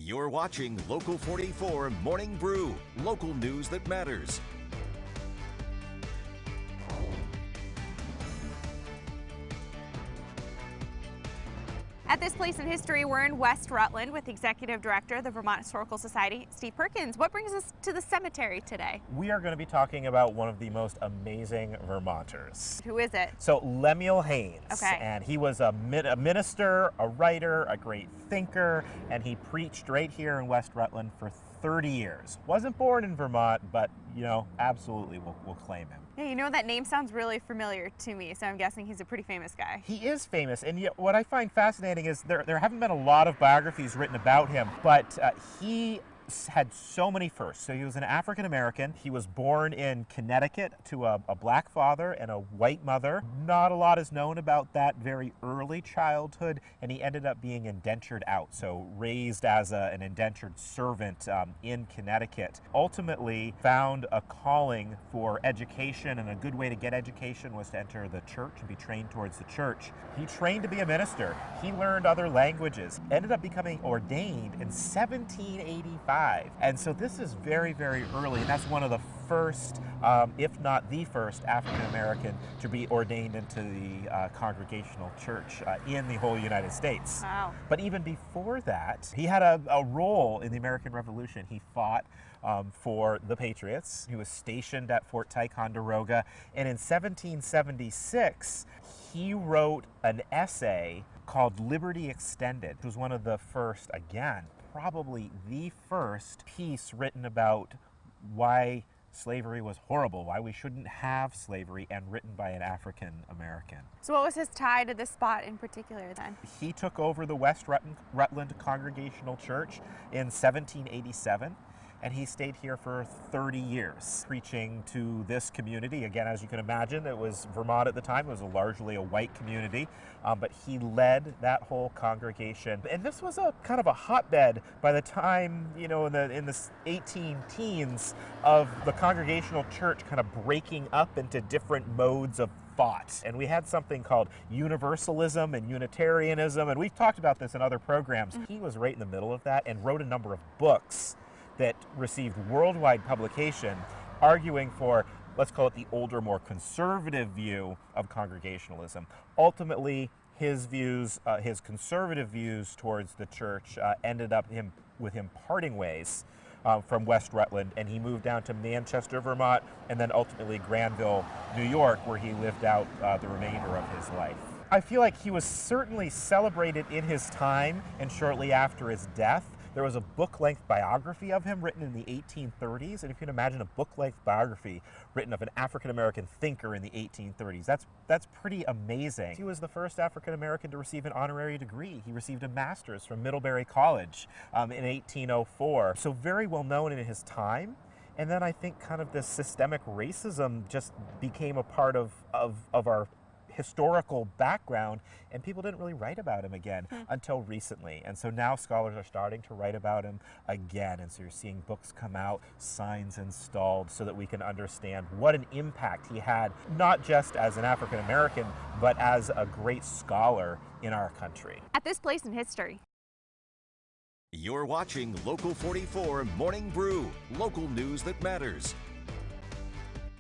You're watching Local 44 Morning Brew, local news that matters. At this place in history, we're in West Rutland with the Executive Director of the Vermont Historical Society, Steve Perkins. What brings us to the cemetery today? We are going to be talking about one of the most amazing Vermonters. Who is it? So Lemuel Haynes. Okay. And he was a minister, a writer, a great thinker, and he preached right here in West Rutland for 30 years. Wasn't born in Vermont, but, you know, absolutely we'll claim him. Yeah, you know, that name sounds really familiar to me, so I'm guessing he's a pretty famous guy. He is famous, and yet what I find fascinating is there haven't been a lot of biographies written about him, but he had so many firsts. So he was an African American. He was born in Connecticut to a black father and a white mother. Not a lot is known about that very early childhood, and he ended up being indentured out, so raised as an indentured servant in Connecticut. Ultimately found a calling for education, and a good way to get education was to enter the church and be trained towards the church. He trained to be a minister. He learned other languages, ended up becoming ordained in 1785. And so this is very, very early, and that's one of the first, if not the first, African American to be ordained into the Congregational Church in the whole United States. Wow. But even before that, he had a role in the American Revolution. He fought for the Patriots. He was stationed at Fort Ticonderoga, and in 1776, he wrote an essay called Liberty Extended. It was one of the first, again, probably the first piece written about why slavery was horrible, why we shouldn't have slavery, and written by an African American. So what was his tie to this spot in particular then? He took over the West Rutland Congregational Church in 1787. And he stayed here for 30 years, preaching to this community. Again, as you can imagine, it was Vermont at the time. It was largely a white community, but he led that whole congregation. And this was a kind of a hotbed by the time, you know, in the 18 teens of the Congregational Church kind of breaking up into different modes of thought. And we had something called Universalism and Unitarianism, and we've talked about this in other programs. He was right in the middle of that and wrote a number of books that received worldwide publication, arguing for, let's call it the older, more conservative view of Congregationalism. Ultimately, his views, his conservative views towards the church ended up with him parting ways from West Rutland, and he moved down to Manchester, Vermont, and then ultimately Granville, New York, where he lived out the remainder of his life. I feel like he was certainly celebrated in his time and shortly after his death. There was a book-length biography of him written in the 1830s, and if you can imagine a book-length biography written of an African-American thinker in the 1830s, that's pretty amazing. He was the first African-American to receive an honorary degree. He received a master's from Middlebury College in 1804, so very well known in his time. And then I think kind of this systemic racism just became a part of our historical background, and people didn't really write about him again until recently. And so now scholars are starting to write about him again, and so you're seeing books come out, signs installed, so that we can understand what an impact he had, not just as an African American, but as a great scholar in our country. At this place in history. You're watching Local 44 Morning Brew, local news that matters.